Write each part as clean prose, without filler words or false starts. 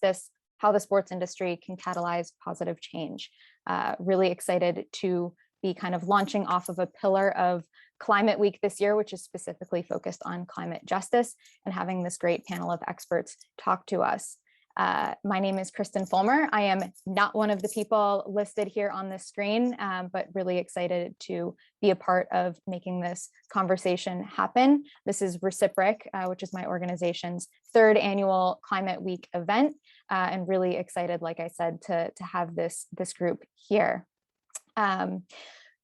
justice, how the sports industry can catalyze positive change. Really excited to be kind of launching off of a pillar of Climate Week this year, which is specifically focused on climate justice, and having this great panel of experts talk to us. My name is Kristen Fulmer. I am not one of the people listed here on the screen, but really excited to be a part of making this conversation happen. This is Recipric, which is my organization's 3rd annual Climate Week event, and really excited, like I said, to have this group here.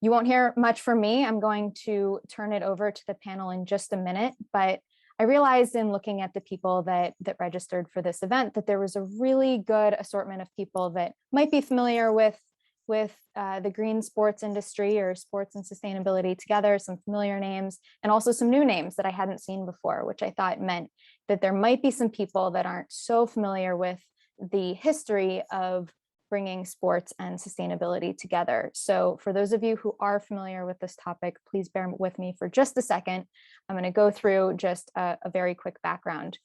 You won't hear much from me. I'm going to turn it over to the panel in just a minute, but I realized in looking at the people that registered for this event that there was a really good assortment of people that might be familiar with the green sports industry or sports and sustainability together, some familiar names, and also some new names that I hadn't seen before, which I thought meant that there might be some people that aren't so familiar with the history of bringing sports and sustainability together. So for those of you who are familiar with this topic, please bear with me for just a second. I'm going to go through just a very quick background.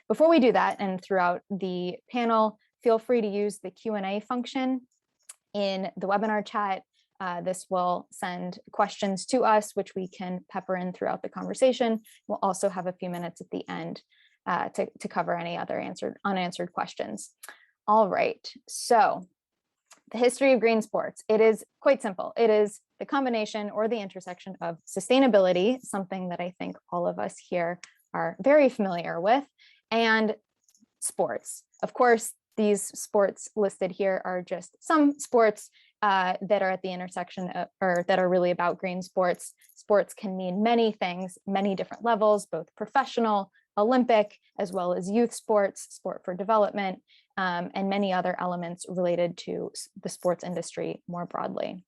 Before we do that, and throughout the panel, feel free to use the Q&A function in the webinar chat. This will send questions to us, which we can pepper in throughout the conversation. We'll also have a few minutes at the end to cover any other unanswered questions. All right, so the history of green sports, it is quite simple. It is the combination or the intersection of sustainability, something that I think all of us here are very familiar with, and sports. Of course, these sports listed here are just some sports that are at the intersection of, or that are really about green sports. Sports can mean many things, many different levels, both professional, Olympic, as well as youth sports, sport for development, and many other elements related to the sports industry more broadly.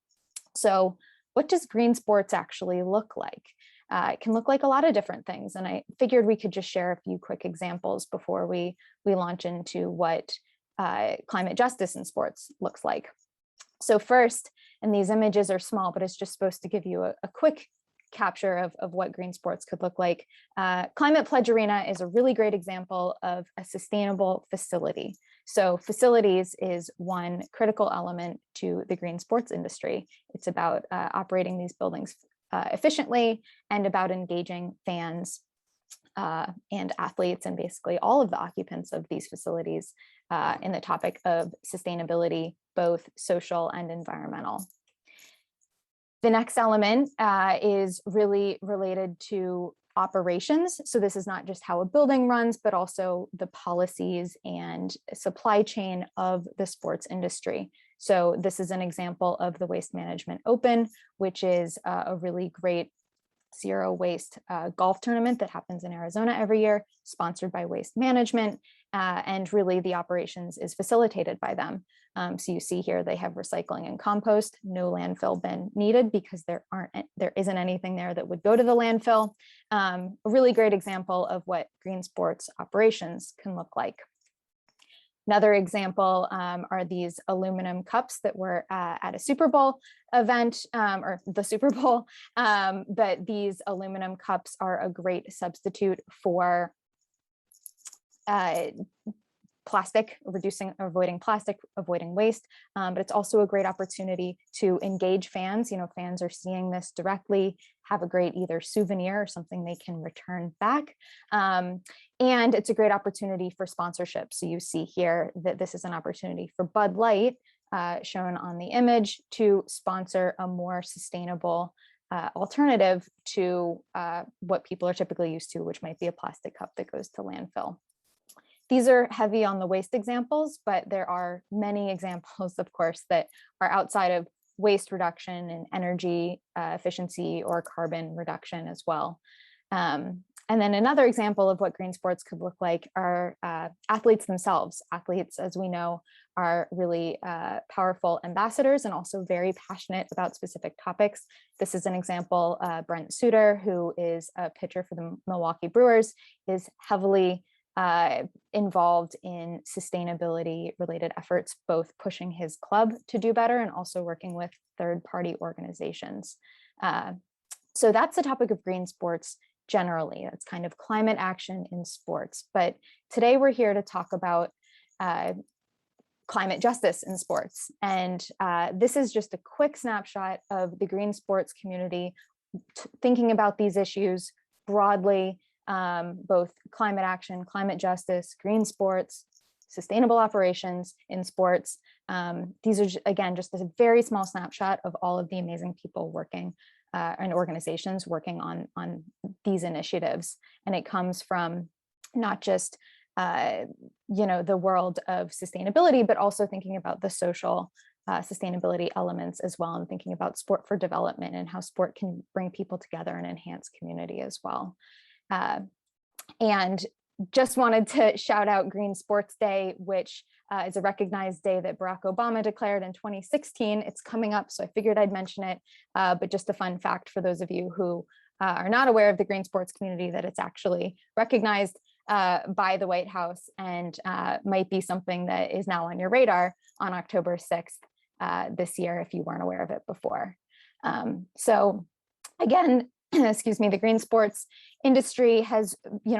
So what does green sports actually look like? It can look like a lot of different things, and I figured we could just share a few quick examples before we launch into what climate justice in sports looks like. So first, and these images are small, but it's just supposed to give you a quick capture of what green sports could look like. Climate Pledge Arena is a really great example of a sustainable facility. So facilities is one critical element to the green sports industry. It's about operating these buildings efficiently and about engaging fans and athletes and basically all of the occupants of these facilities in the topic of sustainability, both social and environmental. The next element is really related to operations. So this is not just how a building runs, but also the policies and supply chain of the sports industry. So this is an example of the Waste Management Open, which is a really great zero waste golf tournament that happens in Arizona every year, sponsored by Waste Management, and really the operations is facilitated by them. So you see here they have recycling and compost, no landfill bin needed because there isn't anything there that would go to the landfill. A really great example of what green sports operations can look like. Another example are these aluminum cups that were at a Super Bowl event, or the Super Bowl, but these aluminum cups are a great substitute for plastic, avoiding plastic, avoiding waste, but it's also a great opportunity to engage fans. You know, fans are seeing this directly, have a great either souvenir or something they can return back. And it's a great opportunity for sponsorship. So you see here that this is an opportunity for Bud Light, shown on the image, to sponsor a more sustainable alternative to what people are typically used to, which might be a plastic cup that goes to landfill. These are heavy on the waste examples, but there are many examples, of course, that are outside of waste reduction and energy efficiency or carbon reduction as well. And then another example of what green sports could look like are athletes themselves. Athletes, as we know, are really powerful ambassadors and also very passionate about specific topics. This is an example. Brent Suter, who is a pitcher for the Milwaukee Brewers, is heavily involved in sustainability related efforts, both pushing his club to do better and also working with third-party organizations. So that's the topic of green sports generally. That's kind of climate action in sports. But today we're here to talk about climate justice in sports. And this is just a quick snapshot of the green sports community thinking about these issues broadly, both climate action, climate justice, green sports, sustainable operations in sports. These are, again, just a very small snapshot of all of the amazing people working and organizations working on these initiatives. And it comes from not just the world of sustainability, but also thinking about the social sustainability elements as well, and thinking about sport for development and how sport can bring people together and enhance community as well. And just wanted to shout out Green Sports Day, which is a recognized day that Barack Obama declared in 2016. It's coming up, so I figured I'd mention it, but just a fun fact for those of you who are not aware of the green sports community, that it's actually recognized by the White House, and might be something that is now on your radar on October 6th this year if you weren't aware of it before. So again, excuse me, the green sports industry has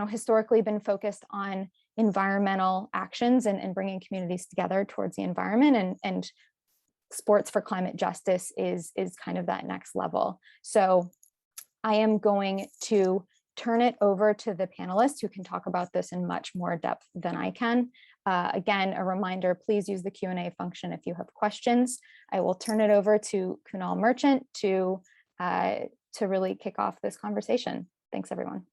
historically been focused on environmental actions and bringing communities together towards the environment, and sports for climate justice is kind of that next level. So I am going to turn it over to the panelists who can talk about this in much more depth than I can. Again, a reminder, please use the Q&A function if you have questions. I will turn it over to Kunal Merchant to really kick off this conversation. Thanks, everyone.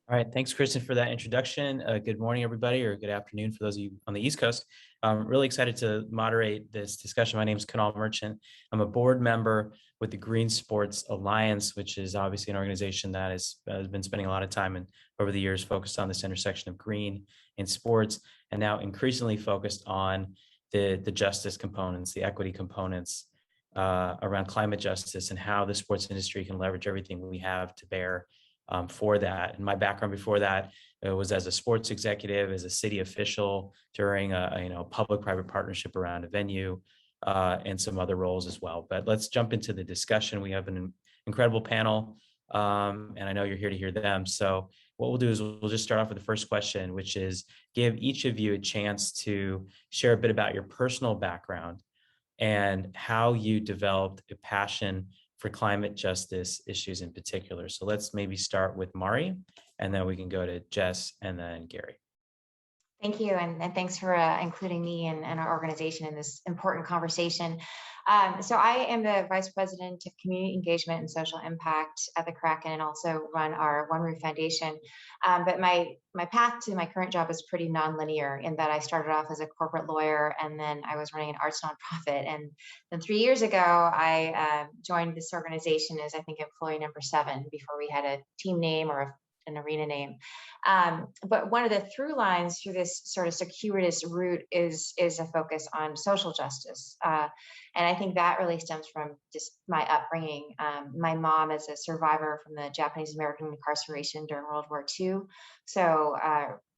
All right, thanks, Kristen, for that introduction. Good morning, everybody, or good afternoon for those of you on the East Coast. I'm really excited to moderate this discussion. My name is Kunal Merchant. I'm a board member with the Green Sports Alliance, which is obviously an organization that has been spending a lot of time and over the years focused on this intersection of green and sports, and now increasingly focused on the justice components, the equity components around climate justice, and how the sports industry can leverage everything we have to bear for that. And my background before that was as a sports executive, as a city official during a public-private partnership around a venue, and some other roles as well. But let's jump into the discussion. We have an incredible panel, and I know you're here to hear them. So what we'll do is we'll just start off with the first question, which is give each of you a chance to share a bit about your personal background and how you developed a passion for climate justice issues in particular. So let's maybe start with Mari, and then we can go to Jess and then Garry. Thank you, and thanks for including me and our organization in this important conversation. So I am the Vice President of Community Engagement and Social Impact at the Kraken, and also run our One Roof Foundation. But my path to my current job is pretty nonlinear in that I started off as a corporate lawyer, and then I was running an arts nonprofit. And then 3 years ago, I joined this organization as, I think, employee number 7 before we had a team name or an arena name. But one of the through lines through this sort of circuitous route is a focus on social justice. And I think that really stems from just my upbringing. My mom is a survivor from the Japanese American incarceration during World War II. So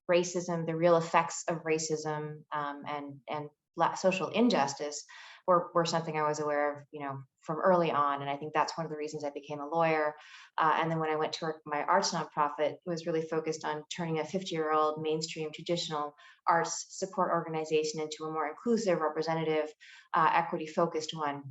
racism, the real effects of racism and social injustice were something I was aware of, from early on. And I think that's one of the reasons I became a lawyer. And then when I went to work for my arts nonprofit, it was really focused on turning a 50-year-old mainstream traditional arts support organization into a more inclusive, representative, equity-focused one.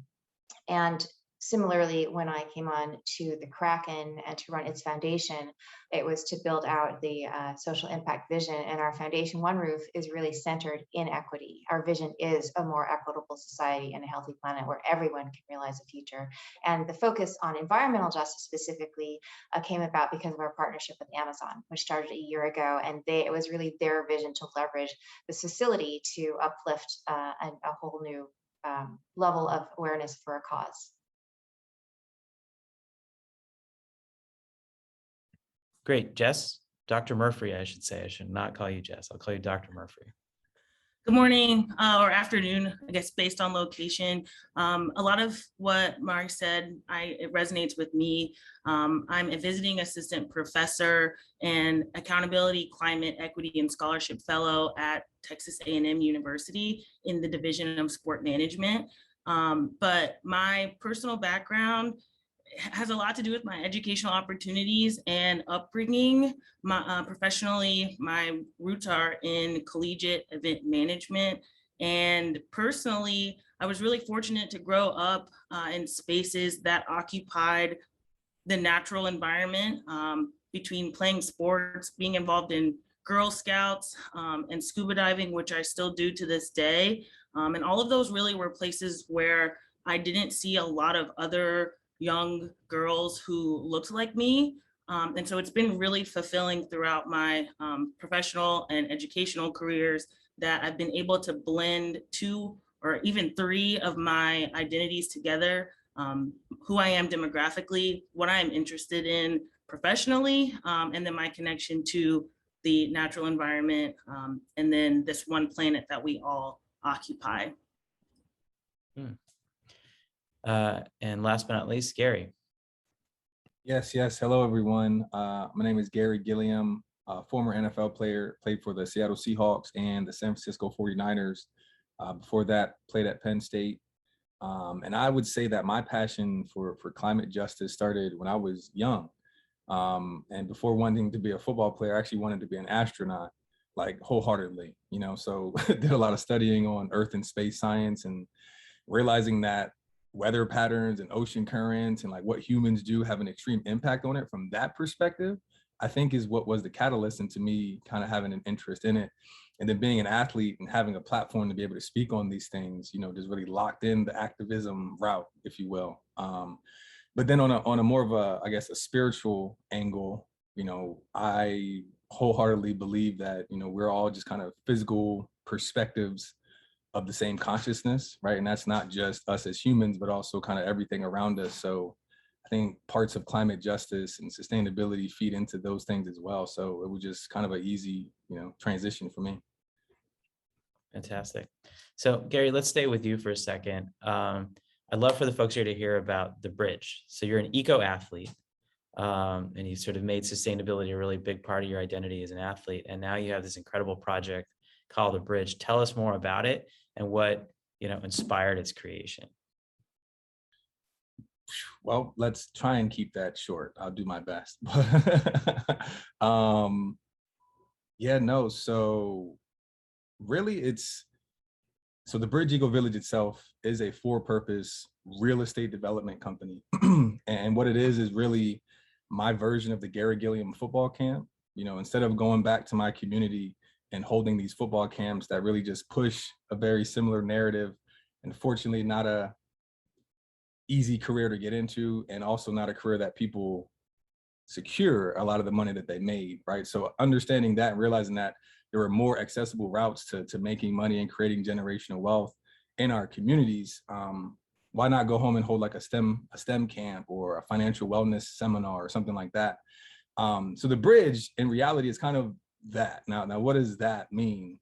And similarly, when I came on to the Kraken and to run its foundation, it was to build out the social impact vision. And our foundation, One Roof, is really centered in equity. Our vision is a more equitable society and a healthy planet where everyone can realize a future. And the focus on environmental justice specifically came about because of our partnership with Amazon, which started a year ago. And it was really their vision to leverage this facility to uplift a whole new level of awareness for a cause. Great, Jess. Dr. Murfree, I should say. I should not call you Jess. I'll call you Dr. Murfree. Good morning or afternoon, I guess, based on location. A lot of what Mark said, it resonates with me. I'm a visiting assistant professor and accountability, climate, equity, and scholarship fellow at Texas A&M University in the Division of Sport Management. But my personal background has a lot to do with my educational opportunities and upbringing. My professionally, my roots are in collegiate event management, and personally, I was really fortunate to grow up in spaces that occupied the natural environment, between playing sports, being involved in Girl Scouts, and scuba diving, which I still do to this day. And all of those really were places where I didn't see a lot of other young girls who looked like me. And so it's been really fulfilling throughout my professional and educational careers that I've been able to blend two or even three of my identities together, who I am demographically, what I'm interested in professionally, and then my connection to the natural environment, and then this one planet that we all occupy. And last but not least, Garry. Yes. Hello, everyone. My name is Garry Gilliam, former NFL player, played for the Seattle Seahawks and the San Francisco 49ers. Before that, played at Penn State. And I would say that my passion for climate justice started when I was young. And before wanting to be a football player, I actually wanted to be an astronaut, like wholeheartedly, so did a lot of studying on Earth and space science and realizing that weather patterns and ocean currents and like what humans do have an extreme impact on it from that perspective, I think is what was the catalyst into me kind of having an interest in it. And then being an athlete and having a platform to be able to speak on these things, just really locked in the activism route, if you will. But then on a more of a, I guess, a spiritual angle, I wholeheartedly believe that, we're all just kind of physical perspectives of the same consciousness, right? And that's not just us as humans, but also kind of everything around us. So I think parts of climate justice and sustainability feed into those things as well. So it was just kind of an easy, transition for me. Fantastic. So Garry, let's stay with you for a second. I'd love for the folks here to hear about the bridge. So you're an EcoAthlete, and you sort of made sustainability a really big part of your identity as an athlete. And now you have this incredible project called the Bridge. Tell us more about it and what, inspired its creation. Well, let's try and keep that short. I'll do my best. So really so the Bridge Eco Village itself is a for-purpose real estate development company. And what it is really my version of the Garry Gilliam football camp. Instead of going back to my community and holding these football camps that really just push a very similar narrative, and fortunately not a easy career to get into, and also not a career that people secure a lot of the money that they made, right? So understanding that and realizing that there are more accessible routes to making money and creating generational wealth in our communities, why not go home and hold like a STEM camp or a financial wellness seminar or something like that? So the Bridge in reality is kind of that. Now what does that mean?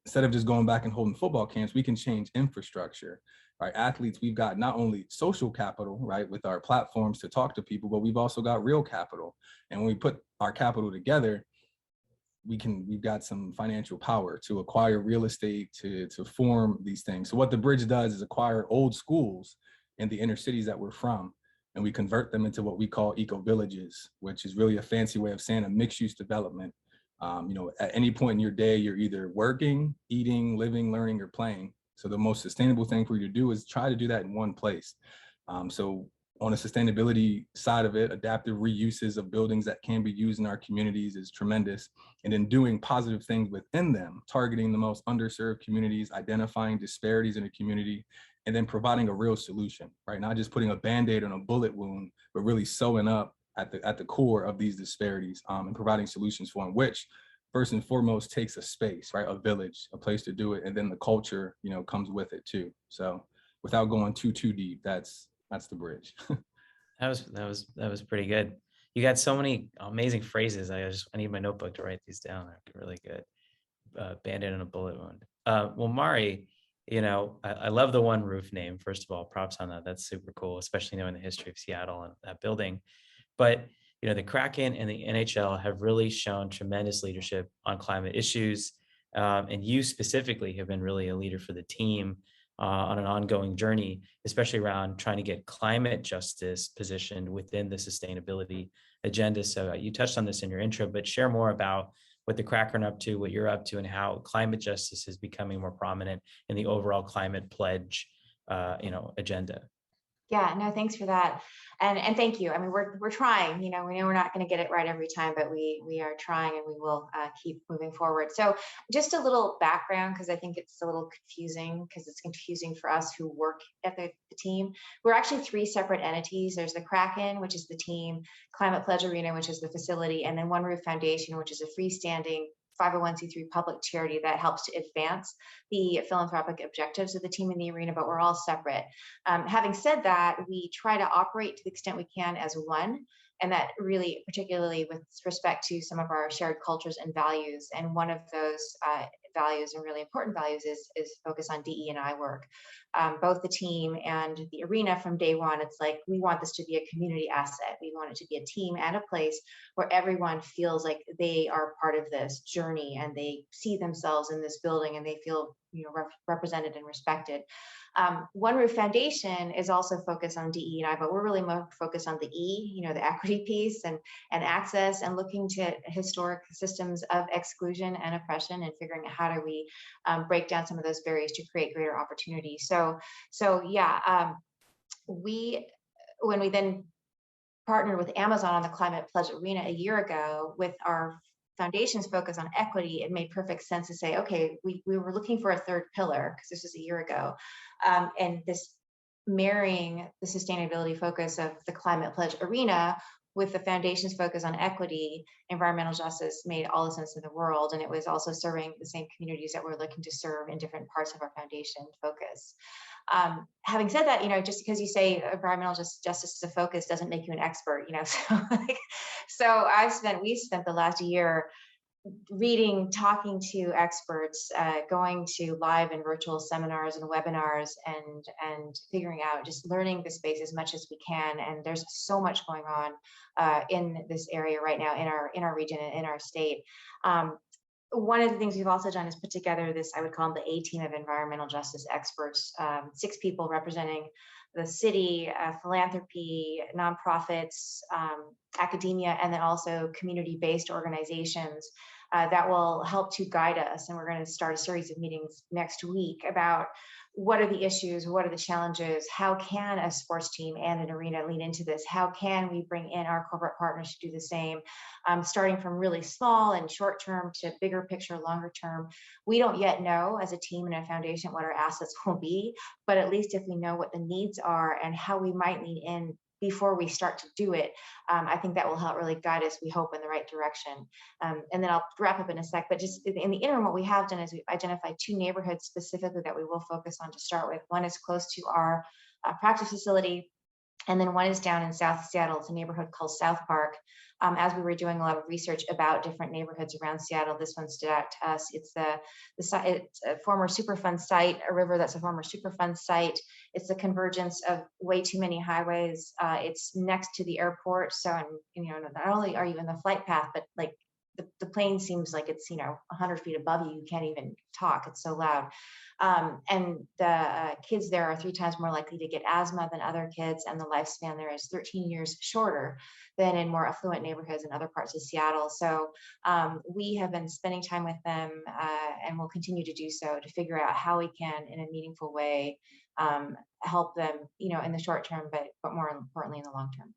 Instead of just going back and holding football camps, we can change infrastructure, right? Athletes, we've got not only social capital, right, with our platforms to talk to people, but we've also got real capital. And when we put our capital together, we've got some financial power to acquire real estate, to form these things. So what the Bridge does is acquire old schools in the inner cities that we're from, and we convert them into what we call eco villages, which is really a fancy way of saying a mixed use development. At any point in your day, you're either working, eating, living, learning, or playing. So the most sustainable thing for you to do is try to do that in one place. So on a sustainability side of it, adaptive reuses of buildings that can be used in our communities is tremendous. And then doing positive things within them, targeting the most underserved communities, identifying disparities in a community, and then providing a real solution, right? Not just putting a Band-Aid on a bullet wound, but really sewing up at the core of these disparities, and providing solutions for them, which first and foremost takes a space, right? A village, a place to do it. And then the culture, comes with it too. So without going too deep, that's the Bridge. That was pretty good. You got so many amazing phrases. I need my notebook to write these down. They're really good. Band-Aid and a bullet wound. Well, Mari, I love the One Roof name. First of all, props on that. That's super cool, especially knowing the history of Seattle and that building. But the Kraken and the NHL have really shown tremendous leadership on climate issues, and you specifically have been really a leader for the team on an ongoing journey, especially around trying to get climate justice positioned within the sustainability agenda. So you touched on this in your intro, but share more about what the Kraken are up to, what you're up to, and how climate justice is becoming more prominent in the overall climate pledge, agenda. Yeah, no, thanks for that. And thank you. I mean, we're trying, we know we're not going to get it right every time, but we are trying, and we will keep moving forward. So just a little background, because I think it's a little confusing, because it's confusing for us who work at the team. We're actually 3 separate entities. There's the Kraken, which is the team, Climate Pledge Arena, which is the facility, and then One Roof Foundation, which is a freestanding 501c3 public charity that helps to advance the philanthropic objectives of the team in the arena, but we're all separate. Having said that, we try to operate to the extent we can as one, and that really, particularly with respect to some of our shared cultures and values. And one of those values, and really important values, is focus on DE&I work. Both the team and the arena, from day one, it's like, we want this to be a community asset. We want it to be a team and a place where everyone feels like they are part of this journey, and they see themselves in this building, and they feel represented and respected. One Roof Foundation is also focused on DE&I, but we're really more focused on the E, the equity piece and access, and looking to historic systems of exclusion and oppression, and figuring out how do we break down some of those barriers to create greater opportunity. So yeah, when we then partnered with Amazon on the Climate Pledge Arena a year ago, with our foundation's focus on equity, it made perfect sense to say, okay, we were looking for a third pillar, because this was a year ago, and this marrying the sustainability focus of the Climate Pledge Arena with the foundation's focus on equity, environmental justice, made all the sense in the world. And it was also serving the same communities that we're looking to serve in different parts of our foundation focus. Having said that, just because you say environmental justice is a focus doesn't make you an expert, so we spent the last year reading, talking to experts, going to live and virtual seminars and webinars, and figuring out, just learning the space as much as we can. And there's so much going on in this area right now, in our region and in our state. One of the things we've also done is put together this, I would call them the A team of environmental justice experts, 6 people representing the city, philanthropy, nonprofits, academia, and then also community-based organizations that will help to guide us. And we're going to start a series of meetings next week about what are the issues, what are the challenges, how can a sports team and an arena lean into this, how can we bring in our corporate partners to do the same, starting from really small and short term to bigger picture, longer term. We don't yet know as a team and a foundation what our assets will be, but at least if we know what the needs are and how we might lean in before we start to do it, I think that will help really guide us, we hope, in the right direction. And then I'll wrap up in a sec, but just in the interim, what we have done is we've identified 2 neighborhoods specifically that we will focus on to start with. One is close to our practice facility, and then one is down in South Seattle. It's a neighborhood called South Park. As we were doing a lot of research about different neighborhoods around Seattle, this one stood out to us. It's it's a former Superfund site, a river that's a former Superfund site. It's the convergence of way too many highways. It's next to the airport, so not only are you in the flight path, but like the plane seems like it's 100 feet above you. You can't even talk. It's so loud. And the kids there are 3 times more likely to get asthma than other kids, and the lifespan there is 13 years shorter than in more affluent neighborhoods in other parts of Seattle. So we have been spending time with them, and will continue to do so, to figure out how we can, in a meaningful way, help them, in the short term, but more importantly in the long term.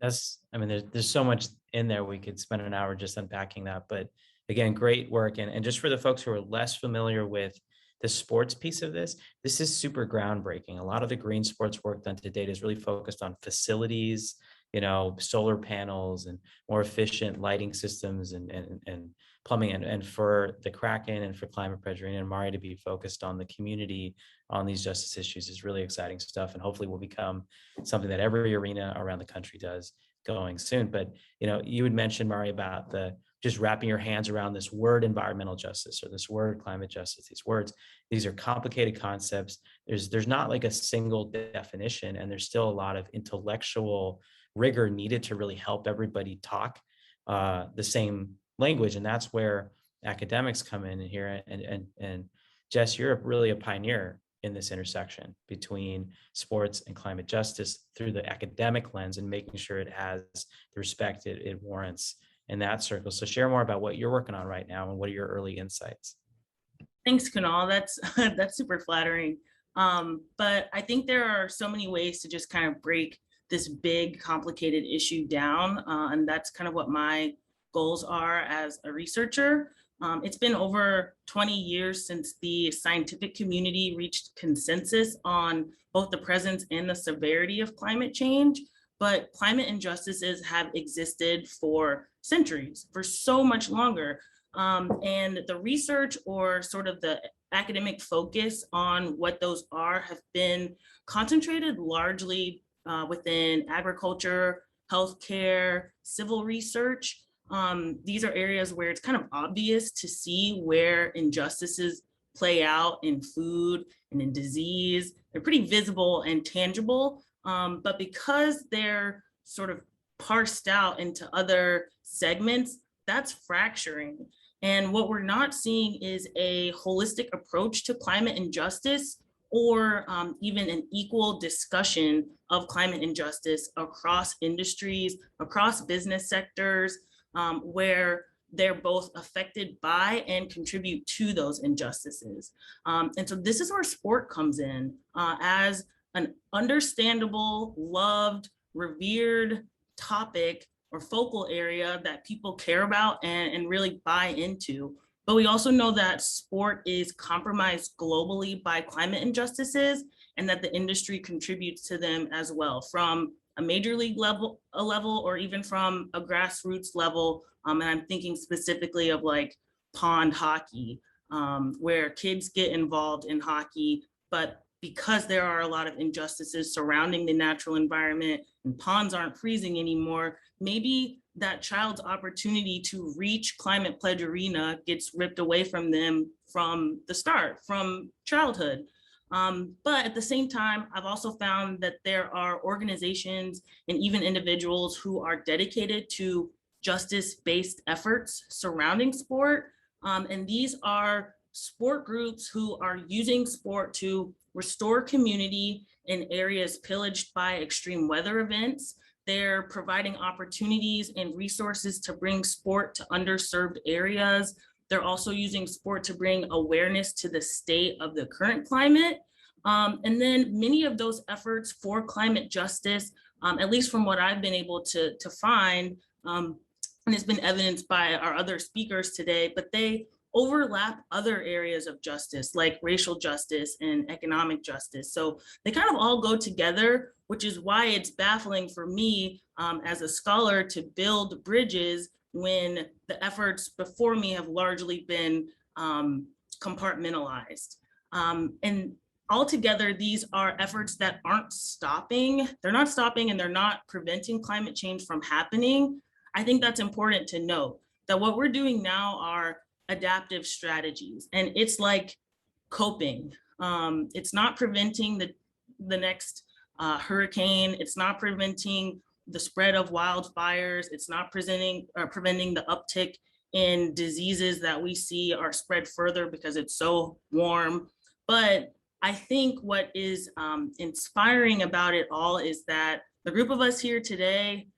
There's so much in there. We could spend an hour just unpacking that, but again, great work. And just for the folks who are less familiar with the sports piece of this is super groundbreaking. A lot of the green sports work done to date is really focused on facilities, solar panels and more efficient lighting systems and plumbing. And for the Kraken and for Climate Pledge Arena and Mari to be focused on the community on these justice issues is really exciting stuff, and hopefully will become something that every arena around the country does going soon. But you had mentioned, Mari, about just wrapping your hands around this word environmental justice or this word climate justice. These are complicated concepts. There's not like a single definition, and there's still a lot of intellectual rigor needed to really help everybody talk the same language. And that's where academics come in here and Jess, you're really a pioneer in this intersection between sports and climate justice through the academic lens and making sure it has the respect it warrants in that circle. So share more about what you're working on right now and what are your early insights? Thanks, Kunal. That's super flattering. But I think there are so many ways to just kind of break this big, complicated issue down. And that's kind of what my goals are as a researcher. It's been over 20 years since the scientific community reached consensus on both the presence and the severity of climate change. But climate injustices have existed for centuries, for so much longer. And the research or sort of the academic focus on what those are have been concentrated largely within agriculture, healthcare, civil research. These are areas where it's kind of obvious to see where injustices play out in food and in disease. They're pretty visible and tangible, but because they're sort of parsed out into other segments, that's fracturing. And what we're not seeing is a holistic approach to climate injustice or even an equal discussion of climate injustice across industries, across business sectors, where they're both affected by and contribute to those injustices. And so this is where sport comes in as an understandable, loved, revered topic or focal area that people care about and really buy into. But we also know that sport is compromised globally by climate injustices and that the industry contributes to them as well, from a major league level, or even from a grassroots level. And I'm thinking specifically of like pond hockey, where kids get involved in hockey, but because there are a lot of injustices surrounding the natural environment and ponds aren't freezing anymore, maybe that child's opportunity to reach Climate Pledge Arena gets ripped away from them from the start, from childhood. But at the same time, I've also found that there are organizations and even individuals who are dedicated to justice-based efforts surrounding sport. And these are sport groups who are using sport to restore community in areas pillaged by extreme weather events. They're providing opportunities and resources to bring sport to underserved areas. They're also using sport to bring awareness to the state of the current climate. And then many of those efforts for climate justice, at least from what I've been able to find, and it's been evidenced by our other speakers today, but they overlap other areas of justice like racial justice and economic justice. So they kind of all go together, which is why it's baffling for me as a scholar to build bridges when the efforts before me have largely been compartmentalized. And altogether, these are efforts that aren't stopping. They're not stopping and they're not preventing climate change from happening. I think that's important to note, that what we're doing now are adaptive strategies, and it's like coping. It's not preventing the next hurricane. It's not preventing the spread of wildfires. It's not preventing the uptick in diseases that we see are spread further because it's so warm. But I think what is inspiring about it all is that the group of us here today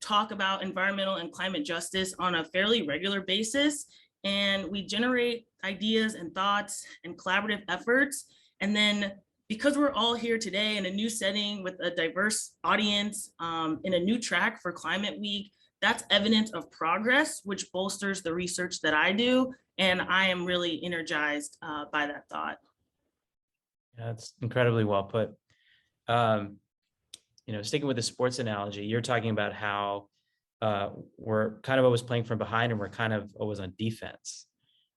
talk about environmental and climate justice on a fairly regular basis. And we generate ideas and thoughts and collaborative efforts. And then because we're all here today in a new setting with a diverse audience in a new track for Climate Week, that's evidence of progress, which bolsters the research that I do. And I am really energized by that thought. Yeah, that's incredibly well put. Sticking with the sports analogy, you're talking about how we're kind of always playing from behind and we're kind of always on defense.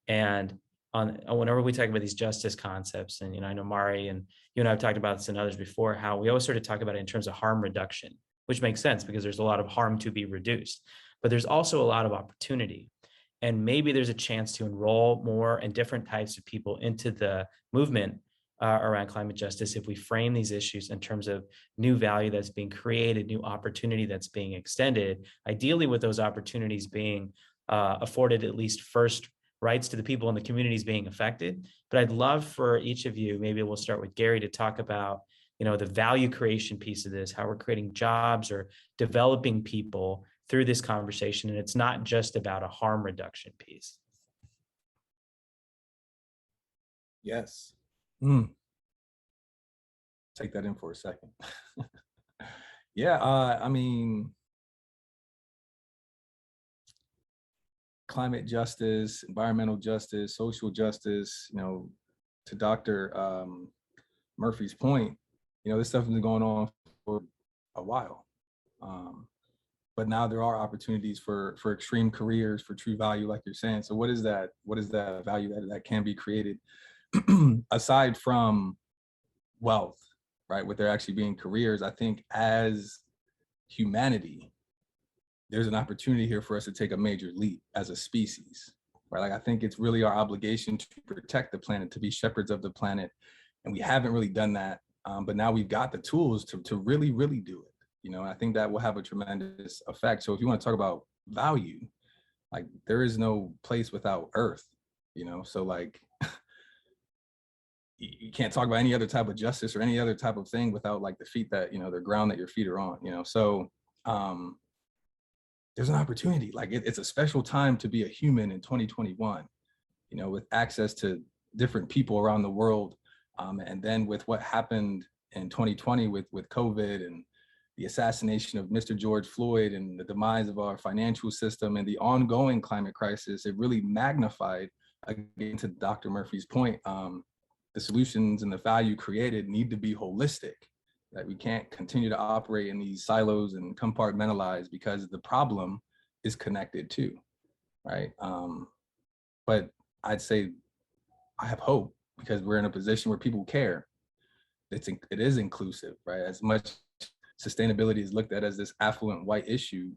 And whenever we talk about these justice concepts, and I know Mari and you and I have talked about this and others before, how we always sort of talk about it in terms of harm reduction, which makes sense because there's a lot of harm to be reduced, but there's also a lot of opportunity. And maybe there's a chance to enroll more and different types of people into the movement around climate justice if we frame these issues in terms of new value that's being created, new opportunity that's being extended, ideally with those opportunities being afforded at least first rights to the people in the communities being affected. But I'd love for each of you, maybe we'll start with Garry, to talk about, the value creation piece of this, how we're creating jobs or developing people through this conversation. And it's not just about a harm reduction piece. Yes. Take that in for a second. Yeah, I mean, climate justice, environmental justice, social justice, to Dr. Murphy's point, this stuff has been going on for a while. But now there are opportunities for extreme careers, for true value, like you're saying. So what is that value that can be created aside from wealth, right? With there actually being careers, I think as humanity, there's an opportunity here for us to take a major leap as a species, right? Like, I think it's really our obligation to protect the planet, to be shepherds of the planet. And we haven't really done that. But now we've got the tools to really, really do it. I think that will have a tremendous effect. So if you want to talk about value, like, there is no place without Earth, so like, you can't talk about any other type of justice or any other type of thing without like the feet that, the ground that your feet are on, so there's an opportunity. Like, it's a special time to be a human in 2021, with access to different people around the world. And then with what happened in 2020 with COVID and the assassination of Mr. George Floyd and the demise of our financial system and the ongoing climate crisis, it really magnified, again, to Dr. Murphy's point, the solutions and the value created need to be holistic. That we can't continue to operate in these silos and compartmentalize, because the problem is connected too, right? But I'd say I have hope, because we're in a position where people care. It is inclusive, right? As much sustainability is looked at as this affluent white issue,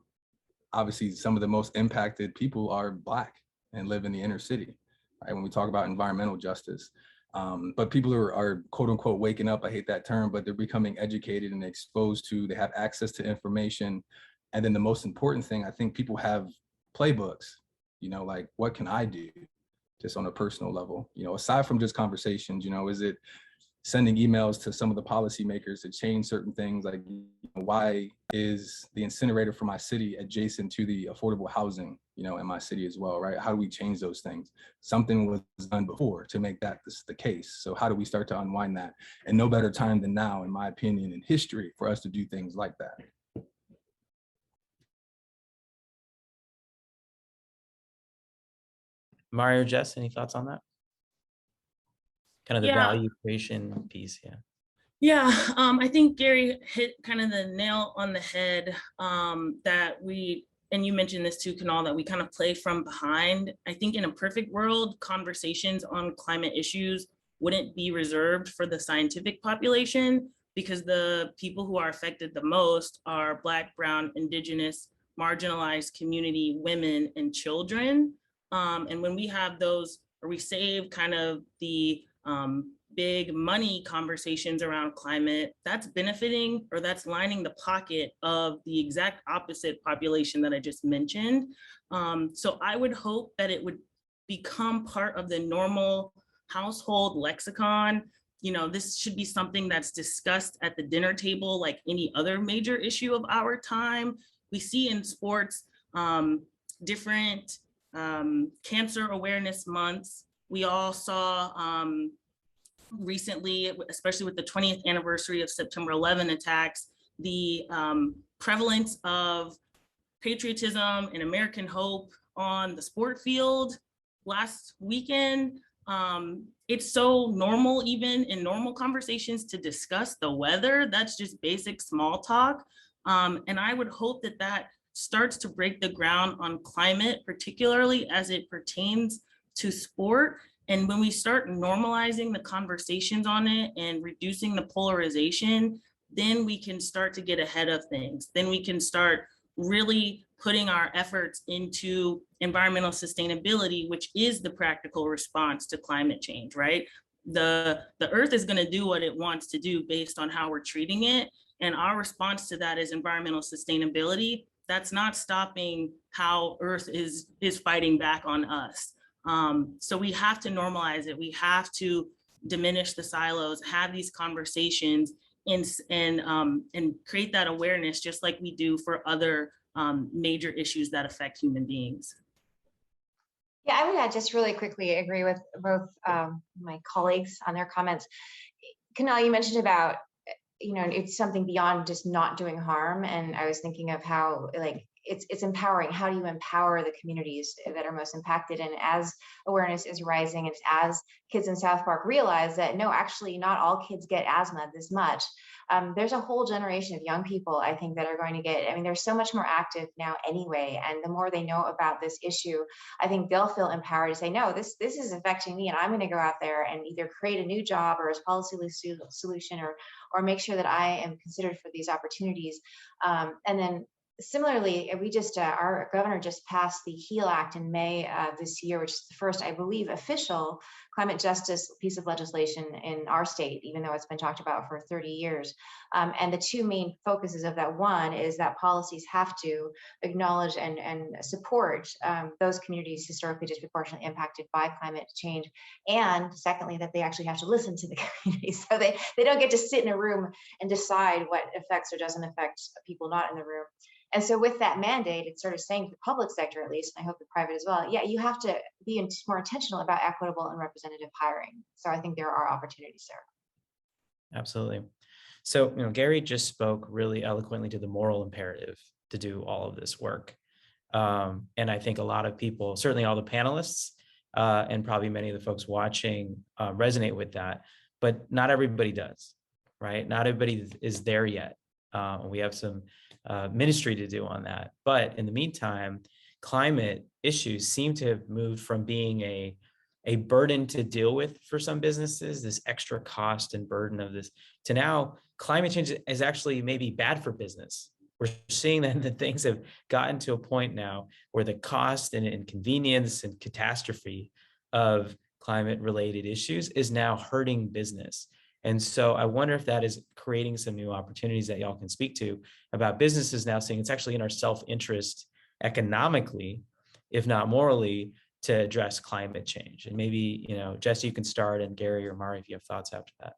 obviously some of the most impacted people are Black and live in the inner city, right? When we talk about environmental justice. But people are quote unquote waking up. I hate that term, but they're becoming educated and exposed to, they have access to information. And then the most important thing, I think people have playbooks, like, what can I do just on a personal level, aside from just conversations, is it sending emails to some of the policymakers to change certain things? Like, why is the incinerator for my city adjacent to the affordable housing, in my city as well, right? How do we change those things? Something was done before to make that the case. So how do we start to unwind that? And no better time than now, in my opinion, in history, for us to do things like that. Mario, Jess, any thoughts on that? Kind of the value creation piece, yeah. Yeah, I think Garry hit kind of the nail on the head, that we, and you mentioned this too, Kunal, that we kind of play from behind. I think in a perfect world, conversations on climate issues wouldn't be reserved for the scientific population, because the people who are affected the most are Black, Brown, Indigenous, marginalized community, women, and children. And when we have those, or we save kind of the big money conversations around climate, that's benefiting, or that's lining the pocket of the exact opposite population that I just mentioned. So I would hope that it would become part of the normal household lexicon. This should be something that's discussed at the dinner table like any other major issue of our time. We see in sports different cancer awareness months. We all saw recently, especially with the 20th anniversary of September 11 attacks, the prevalence of patriotism and American hope on the sport field last weekend. It's so normal, even in normal conversations, to discuss the weather. That's just basic small talk. And I would hope that that starts to break the ground on climate, particularly as it pertains to sport. And when we start normalizing the conversations on it and reducing the polarization, then we can start to get ahead of things. Then we can start really putting our efforts into environmental sustainability, which is the practical response to climate change, right? The earth is going to do what it wants to do based on how we're treating it. And our response to that is environmental sustainability. That's not stopping how earth is fighting back on us. So we have to normalize it. We have to diminish the silos, have these conversations, and create that awareness, just like we do for other major issues that affect human beings. Yeah, I would just really quickly agree with both my colleagues on their comments. Kunal, you mentioned about, it's something beyond just not doing harm. And I was thinking of how, like, it's empowering. How do you empower the communities that are most impacted? And as awareness is rising, and as kids in South Park realize that, no, actually not all kids get asthma this much. There's a whole generation of young people, I think, that are going to get, they're so much more active now anyway. And the more they know about this issue, I think they'll feel empowered to say, no, this is affecting me, and I'm going to go out there and either create a new job or a policy solution, or make sure that I am considered for these opportunities. And then similarly, we just, our governor just passed the HEAL Act in May this year, which is the first, I believe, official climate justice piece of legislation in our state, even though it's been talked about for 30 years. And the two main focuses of that, one is that policies have to acknowledge and support those communities historically disproportionately impacted by climate change. And secondly, that they actually have to listen to the community. So they don't get to sit in a room and decide what affects or doesn't affect people not in the room. And so with that mandate, it's sort of saying to the public sector, at least, and I hope the private as well, yeah, you have to be more intentional about equitable and representative hiring. So I think there are opportunities there. Absolutely. So, Garry just spoke really eloquently to the moral imperative to do all of this work. And I think a lot of people, certainly all the panelists, and probably many of the folks watching resonate with that, but not everybody does, right? Not everybody is there yet. We have some ministry to do on that. But in the meantime, climate issues seem to have moved from being a burden to deal with for some businesses, this extra cost and burden of this, to now climate change is actually maybe bad for business. We're seeing that things have gotten to a point now where the cost and inconvenience and catastrophe of climate related issues is now hurting business. And so I wonder if that is creating some new opportunities that y'all can speak to about businesses now saying it's actually in our self-interest economically, if not morally, to address climate change. And maybe, Jesse, you can start, and Garry or Mari, if you have thoughts after that.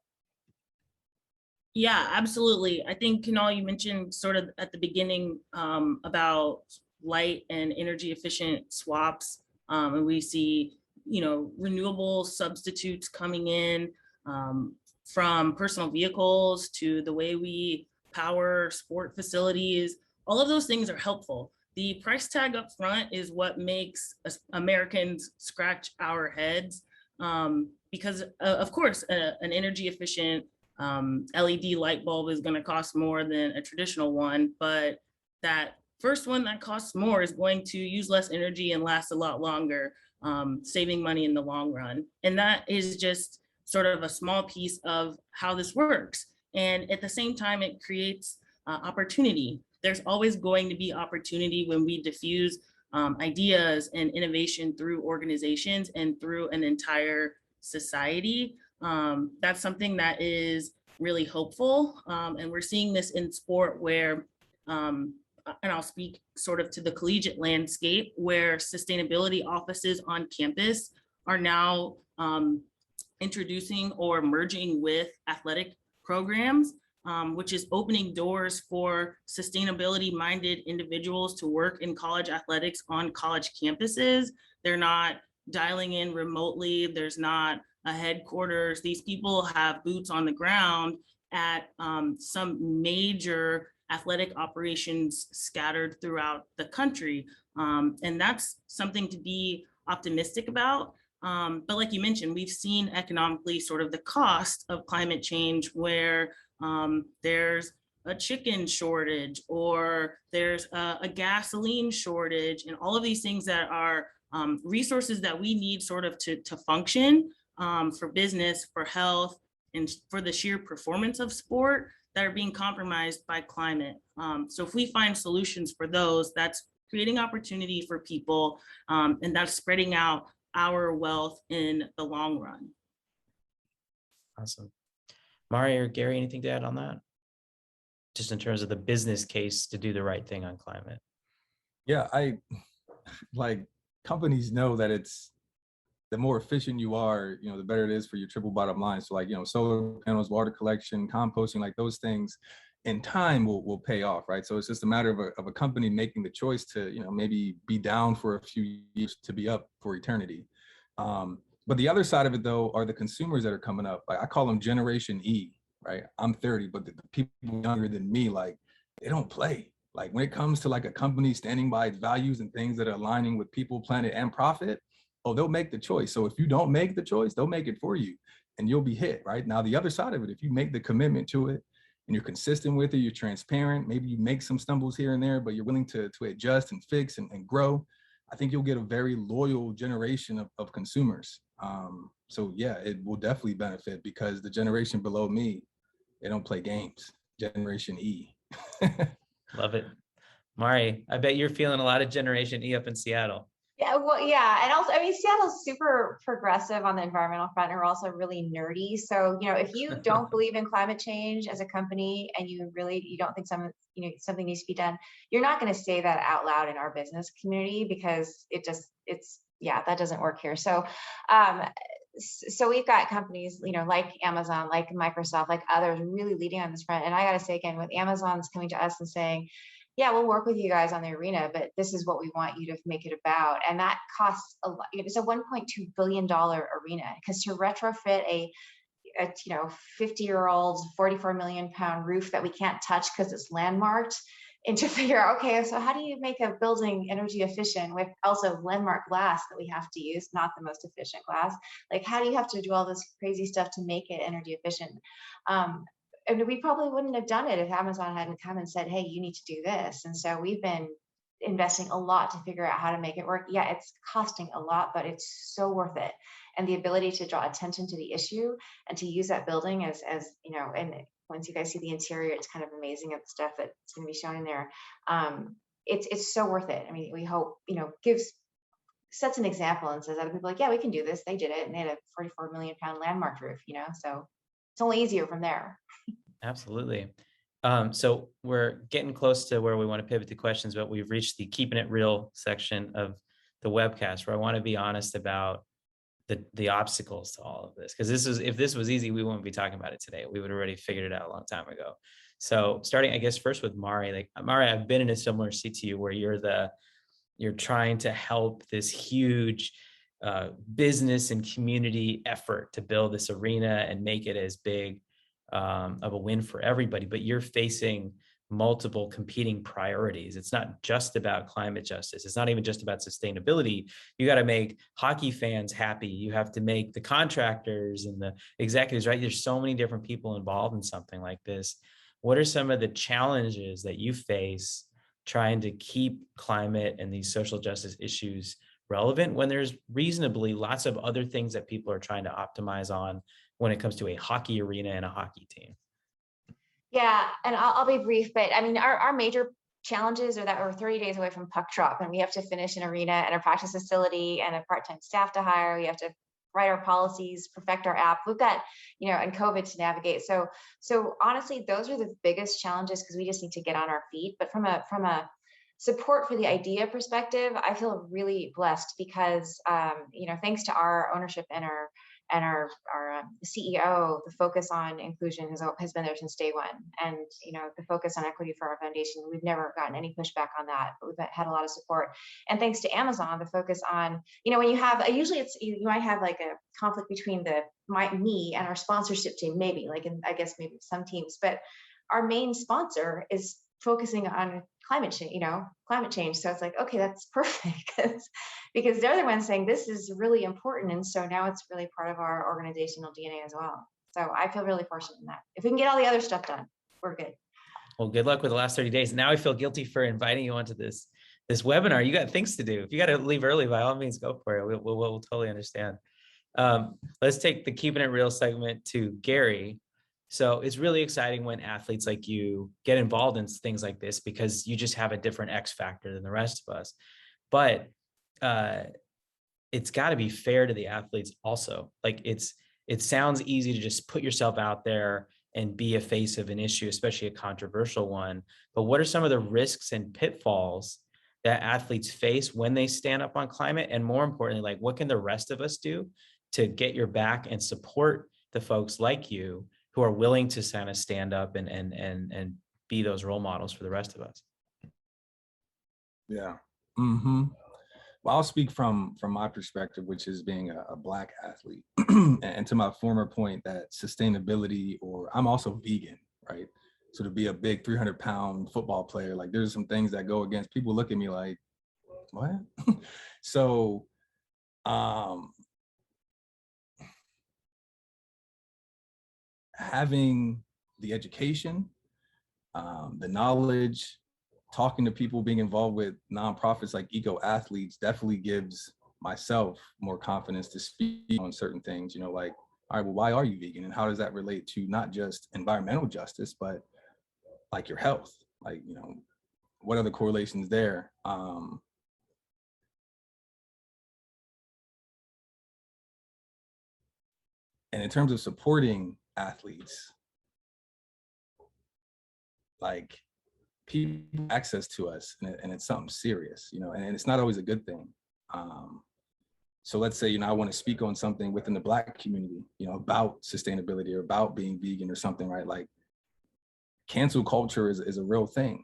Yeah, absolutely. I think, Kunal, you mentioned sort of at the beginning about light and energy efficient swaps. And we see, renewable substitutes coming in, from personal vehicles to the way we power sport facilities. All of those things are helpful. The price tag up front is what makes Americans scratch our heads, because of course, an energy efficient LED light bulb is going to cost more than a traditional one, but that first one that costs more is going to use less energy and last a lot longer, saving money in the long run. And that is just sort of a small piece of how this works. And at the same time, it creates opportunity. There's always going to be opportunity when we diffuse ideas and innovation through organizations and through an entire society. That's something that is really hopeful. And we're seeing this in sport where, and I'll speak sort of to the collegiate landscape, where sustainability offices on campus are now introducing or merging with athletic programs, which is opening doors for sustainability-minded individuals to work in college athletics on college campuses. They're not dialing in remotely. There's not a headquarters. These people have boots on the ground at some major athletic operations scattered throughout the country. And that's something to be optimistic about. But like you mentioned, we've seen economically sort of the cost of climate change, where there's a chicken shortage, or there's a gasoline shortage, and all of these things that are resources that we need sort of to function for business, for health, and for the sheer performance of sport, that are being compromised by climate. So if we find solutions for those, that's creating opportunity for people, and that's spreading out our wealth in the long run. Awesome. Mari or Garry, anything to add on that? Just in terms of the business case to do the right thing on climate. Yeah, companies know that it's the more efficient you are, the better it is for your triple bottom line. So like, solar panels, water collection, composting, like those things in time will pay off, right? So it's just a matter of a company making the choice to, maybe be down for a few years to be up for eternity. But the other side of it though are the consumers that are coming up. Like I call them Generation E, right? I'm 30, but the people younger than me, like they don't play. Like when it comes to like a company standing by its values and things that are aligning with people, planet, and profit, oh, they'll make the choice. So if you don't make the choice, they'll make it for you and you'll be hit, right? Now, the other side of it, if you make the commitment to it and you're consistent with it, you're transparent, maybe you make some stumbles here and there, but you're willing to adjust and fix and grow, I think you'll get a very loyal generation of consumers. So yeah, it will definitely benefit because the generation below me, they don't play games. Generation E. Love it. Mari, I bet you're feeling a lot of Generation E up in Seattle. Yeah, well, yeah. And also, I mean, Seattle's super progressive on the environmental front, and we're also really nerdy. So, if you don't believe in climate change as a company and you don't think something needs to be done, you're not going to say that out loud in our business community because that doesn't work here. So, so we've got companies, like Amazon, like Microsoft, like others really leading on this front. And I got to say again, with Amazon's coming to us and saying, yeah, we'll work with you guys on the arena, but this is what we want you to make it about. And that costs a lot. It's a $1.2 billion arena because to retrofit a 50-year-old, 44 million pound roof that we can't touch because it's landmarked, and to figure out, okay, so how do you make a building energy efficient with also landmark glass that we have to use, not the most efficient glass? Like, how do you have to do all this crazy stuff to make it energy efficient? And we probably wouldn't have done it if Amazon hadn't come and said, hey, you need to do this. And so we've been investing a lot to figure out how to make it work. Yeah, it's costing a lot, but it's so worth it. And the ability to draw attention to the issue and to use that building as and once you guys see the interior, it's kind of amazing of the stuff that's going to be shown in there. It's so worth it. I mean, we hope, sets an example and says other people like, yeah, we can do this. They did it. And they had a 44 million pound landmark roof, so it's only easier from there. Absolutely. So we're getting close to where we want to pivot to questions, but we've reached the keeping it real section of the webcast where I want to be honest about the obstacles to all of this. Because if this was easy, we wouldn't be talking about it today. We would have already figured it out a long time ago. So starting, I guess, first with Mari. Like Mari, I've been in a similar seat to you where you're trying to help this huge business and community effort to build this arena and make it as big of a win for everybody, but you're facing multiple competing priorities. It's not just about climate justice. It's not even just about sustainability. You got to make hockey fans happy. You have to make the contractors and the executives, right? There's so many different people involved in something like this. What are some of the challenges that you face trying to keep climate and these social justice issues relevant when there's reasonably lots of other things that people are trying to optimize on when it comes to a hockey arena and a hockey team? Yeah, and I'll be brief, but I mean, our major challenges are that we're 30 days away from puck drop and we have to finish an arena and a practice facility and a part-time staff to hire. We have to write our policies, perfect our app. We've got, and COVID to navigate. So honestly, those are the biggest challenges because we just need to get on our feet. But from a support for the idea perspective, I feel really blessed because, thanks to our ownership and our CEO, the focus on inclusion has been there since day one. And, the focus on equity for our foundation, we've never gotten any pushback on that, but we've had a lot of support. And thanks to Amazon, the focus on, when you have, usually it's, you might have like a conflict between me and our sponsorship team, maybe I guess maybe some teams, but our main sponsor is focusing on climate change. So it's like, okay, that's perfect because they're the ones saying this is really important. And so now it's really part of our organizational DNA as well. So I feel really fortunate in that. If we can get all the other stuff done, we're good. Well, good luck with the last 30 days. Now I feel guilty for inviting you onto this webinar. You got things to do. If you got to leave early, by all means, go for it. We'll totally understand. Let's take the keeping it real segment to Garry. So it's really exciting when athletes like you get involved in things like this because you just have a different X factor than the rest of us. But it's got to be fair to the athletes also. Like it sounds easy to just put yourself out there and be a face of an issue, especially a controversial one. But what are some of the risks and pitfalls that athletes face when they stand up on climate? And more importantly, like, what can the rest of us do to get your back and support the folks like you who are willing to kind of stand up and be those role models for the rest of us? Yeah. Mm-hmm. Well, I'll speak from my perspective, which is being a Black athlete. And to my former point that sustainability, or I'm also vegan, right? So to be a big 300-pound football player, like there's some things that go against, people look at me like, what? So having the education, the knowledge, talking to people, being involved with nonprofits like EcoAthletes definitely gives myself more confidence to speak on certain things, like, all right, well, why are you vegan? And how does that relate to not just environmental justice, but like your health? Like, what are the correlations there? And in terms of supporting athletes, like, people access to us, and it's something serious, and it's not always a good thing. So let's say, I want to speak on something within the Black community, about sustainability or about being vegan or something, right? Like, cancel culture is a real thing,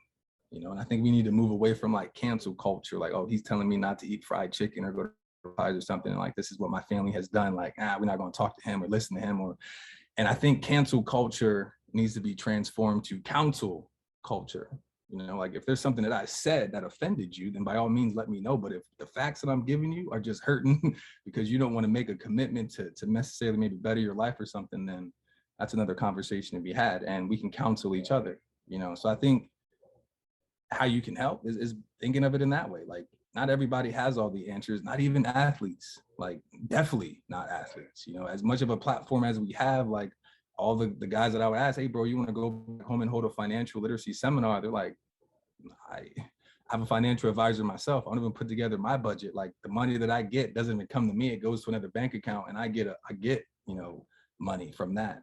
and I think we need to move away from like cancel culture, like, oh, he's telling me not to eat fried chicken or go to pies or something, and like, this is what my family has done, like, we're not going to talk to him or listen to him, and I think cancel culture needs to be transformed to counsel culture. Like, if there's something that I said that offended you, then by all means let me know. But if the facts that I'm giving you are just hurting because you don't want to make a commitment to necessarily maybe better your life or something, then that's another conversation to be had, and we can counsel each other. So I think how you can help is thinking of it in that way. Like, not everybody has all the answers, not even athletes, like definitely not athletes. As much of a platform as we have, like, all the guys that I would ask, hey, bro, you want to go back home and hold a financial literacy seminar? They're like, I have a financial advisor myself. I don't even put together my budget. Like, the money that I get doesn't even come to me. It goes to another bank account, and I get money from that.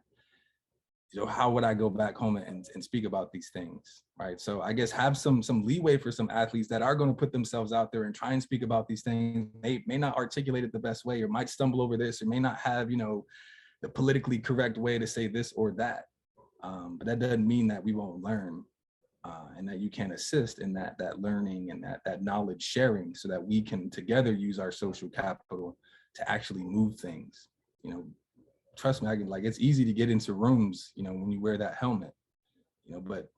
How would I go back home and speak about these things, right? So I guess have some leeway for some athletes that are going to put themselves out there and try and speak about these things. They may not articulate it the best way, or might stumble over this, or may not have, the politically correct way to say this or that. But that doesn't mean that we won't learn, and that you can assist in that learning and that knowledge sharing, so that we can together use our social capital to actually move things. Trust me, it's easy to get into rooms, when you wear that helmet, but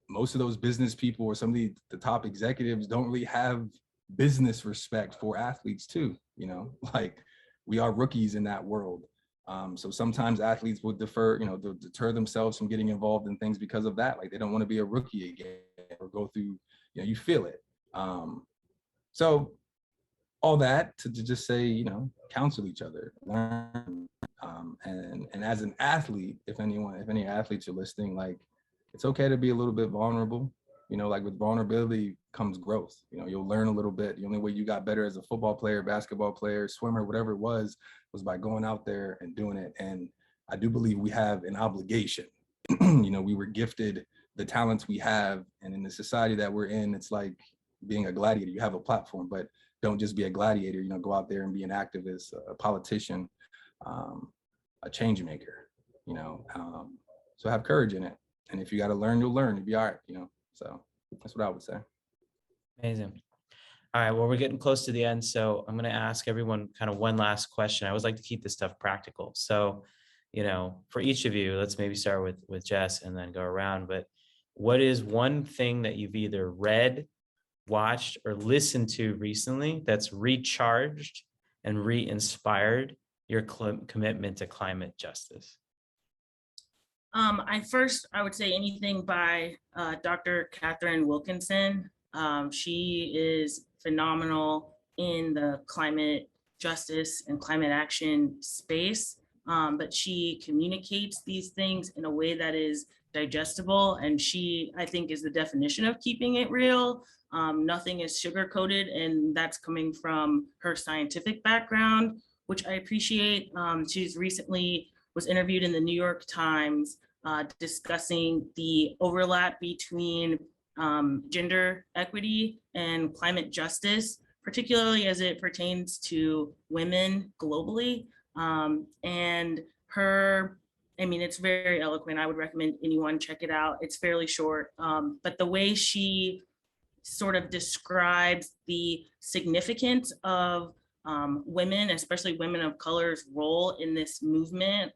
most of those business people or some of the top executives don't really have business respect for athletes too, like, we are rookies in that world. So sometimes athletes will deter themselves from getting involved in things because of that. Like, they don't want to be a rookie again or go through, you feel it. So all that to just say, counsel each other, learn. And as an athlete, if any athletes are listening, like, it's okay to be a little bit vulnerable. Like, with vulnerability comes growth. You'll learn a little bit. The only way you got better as a football player, basketball player, swimmer, whatever it was by going out there and doing it. And I do believe we have an obligation. We were gifted the talents we have, and in the society that we're in, it's like being a gladiator. You have a platform, but don't just be a gladiator. Go out there and be an activist, a politician, a change maker. So have courage in it. And if you got to learn, you'll learn. You'll be all right. So that's what I would say. Amazing. All right, well, we're getting close to the end, so I'm going to ask everyone kind of one last question. I always like to keep this stuff practical. So, for each of you, let's maybe start with Jess and then go around. But what is one thing that you've either read, watched, or listened to recently that's recharged and re-inspired your commitment to climate justice? I would say anything by Dr. Catherine Wilkinson. She is phenomenal in the climate justice and climate action space, but she communicates these things in a way that is digestible, and she, I think, is the definition of keeping it real. Nothing is sugar-coated, and that's coming from her scientific background, which I appreciate. She's recently was interviewed in the New York Times discussing the overlap between gender equity and climate justice, particularly as it pertains to women globally. And her, I mean, it's very eloquent. I would recommend anyone check it out. It's fairly short, but the way she sort of describes the significance of women, especially women of color's role in this movement,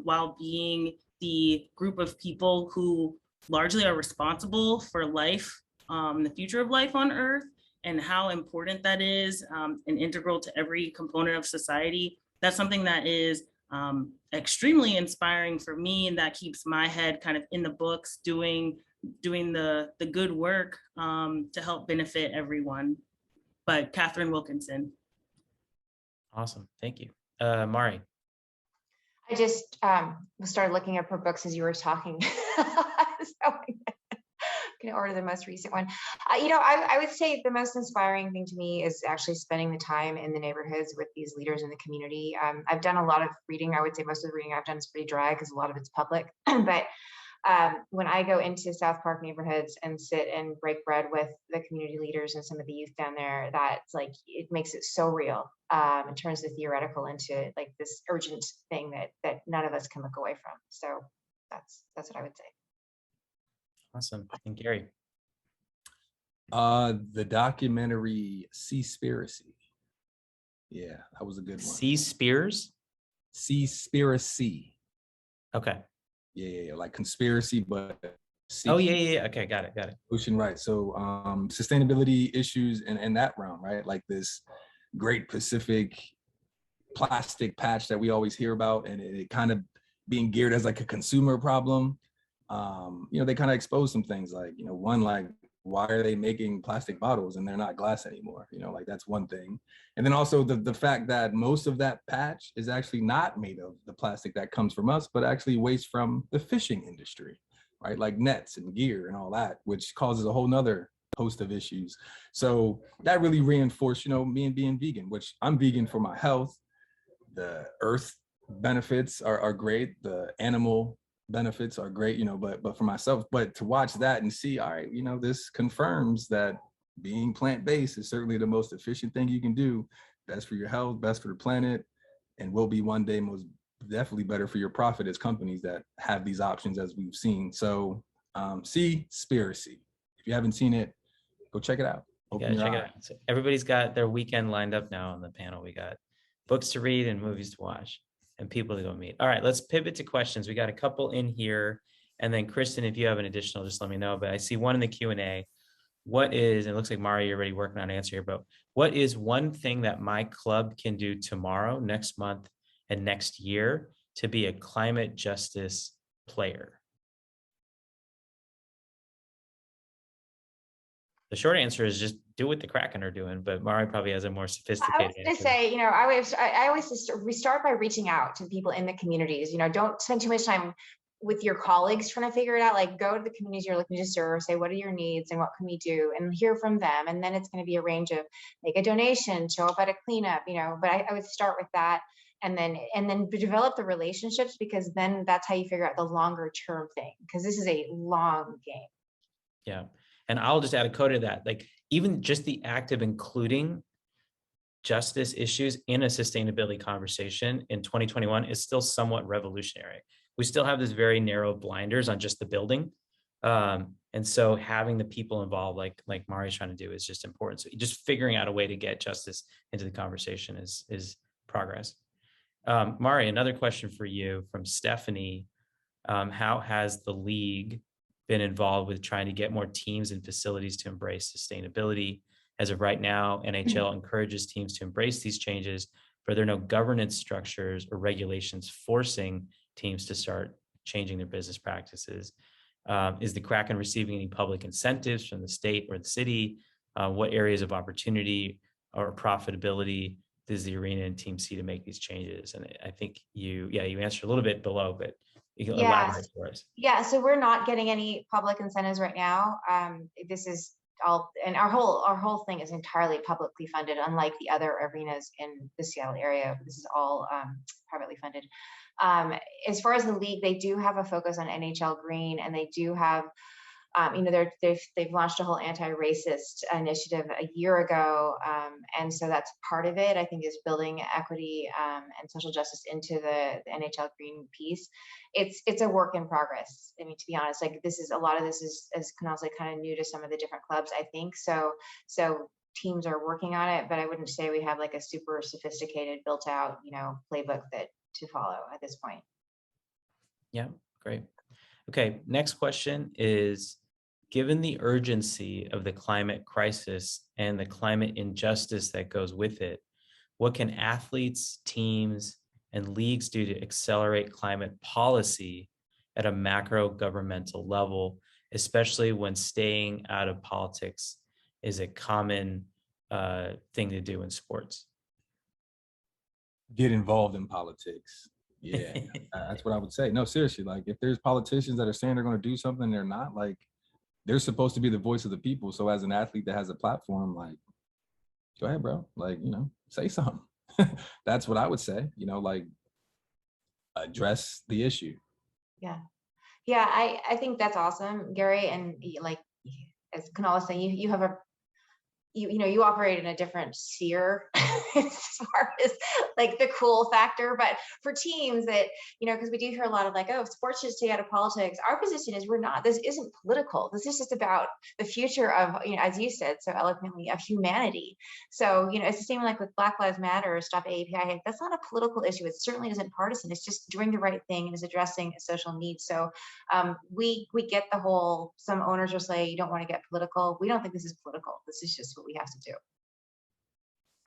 while being the group of people who largely are responsible for life, the future of life on Earth, and how important that is and integral to every component of society. That's something that is extremely inspiring for me, and that keeps my head kind of in the books, doing the good work to help benefit everyone. But Catherine Wilkinson. Awesome, thank you. Mari. I just started looking up her books as you were talking. So I'm gonna order the most recent one. I would say the most inspiring thing to me is actually spending the time in the neighborhoods with these leaders in the community. I've done a lot of reading. I would say most of the reading I've done is pretty dry because a lot of it's public. But when I go into South Park neighborhoods and sit and break bread with the community leaders and some of the youth down there, that's like, it makes it so real. It turns the theoretical into like this urgent thing that none of us can look away from. So that's what I would say. Awesome. And Garry. The documentary Seaspiracy. Yeah, that was a good one. Seaspiracy? Seaspiracy. Okay. Yeah, like conspiracy, but oh yeah. Okay, got it. Ocean, right? So sustainability issues in that realm, right? Like this Great Pacific plastic patch that we always hear about, and it kind of being geared as like a consumer problem. They kind of expose some things like, one, like, why are they making plastic bottles and they're not glass anymore? Like that's one thing. And then also the fact that most of that patch is actually not made of the plastic that comes from us, but actually waste from the fishing industry, right? Like nets and gear and all that, which causes a whole nother host of issues. So that really reinforced, me and being vegan, which I'm vegan for my health. The earth benefits are great. The animal benefits are great, but for myself, but to watch that and see, all right, this confirms that being plant-based is certainly the most efficient thing you can do, best for your health, best for the planet, and will be one day most definitely better for your profit as companies that have these options, as we've seen. So Seaspiracy, if you haven't seen it, go check it out. Check it out. So everybody's got their weekend lined up now on the panel. We got books to read and movies to watch and people to go meet. All right, let's pivot to questions. We got a couple in here. And then Kristen, if you have an additional, just let me know. But I see one in the Q&A. What is, and it looks like Mari, you're already working on an answer here, but what is one thing that my club can do tomorrow, next month, and next year to be a climate justice player? The short answer is just do what the Kraken are doing, but Mari probably has a more sophisticated I was to say, I always we start by reaching out to people in the communities. Don't spend too much time with your colleagues trying to figure it out. Like, go to the communities you're looking to serve, say, what are your needs and what can we do, and hear from them. And then it's going to be a range of make a donation, show up at a cleanup, but I would start with that. And then develop the relationships, because then that's how you figure out the longer term thing, because this is a long game. Yeah. And I'll just add a code to that. Like, even just the act of including justice issues in a sustainability conversation in 2021 is still somewhat revolutionary. We still have this very narrow blinders on just the building. And so having the people involved, like Mari's trying to do, is just important. So just figuring out a way to get justice into the conversation is progress. Mari, another question for you from Stephanie. How has the league been involved with trying to get more teams and facilities to embrace sustainability? As of right now, NHL encourages teams to embrace these changes, but there are no governance structures or regulations forcing teams to start changing their business practices. Is the Kraken receiving any public incentives from the state or the city? What areas of opportunity or profitability does the arena and team see to make these changes? And I think you answered a little bit below, but you can elaborate for us. Yeah, so we're not getting any public incentives right now. This is all, and our whole thing is entirely publicly funded, unlike the other arenas in the Seattle area. This is all privately funded. As far as the league, they do have a focus on NHL green, and they do have they've launched a whole anti-racist initiative a year ago, and so that's part of it. I think is building equity and social justice into the NHL green piece. It's a work in progress. I mean, to be honest, like a lot of this is, as Kunal said, kind of new to some of the different clubs, I think. So teams are working on it, but I wouldn't say we have like a super sophisticated, built out, playbook to follow at this point. Yeah, great. Okay, next question is, given the urgency of the climate crisis and the climate injustice that goes with it, what can athletes, teams, and leagues do to accelerate climate policy at a macro governmental level, especially when staying out of politics is a common thing to do in sports? Get involved in politics. Yeah, that's what I would say. No, seriously, like if there's politicians that are saying they're going to do something, they're not, like, they're supposed to be the voice of the people. So as an athlete that has a platform, like, go ahead, bro. Like, say something. That's what I would say, like, address the issue. Yeah. Yeah, I think that's awesome, Garry. And like, as Kunal was saying, you have you operate in a different sphere as far as like the cool factor, but for teams that, because we do hear a lot of like, oh, sports should stay out of politics. Our position is this isn't political. This is just about the future of, as you said so eloquently, of humanity. So, it's the same like with Black Lives Matter or Stop AAPI. That's not a political issue. It certainly isn't partisan. It's just doing the right thing and is addressing a social need. So we get the whole, some owners will say you don't want to get political. We don't think this is political. This is just what we have to do.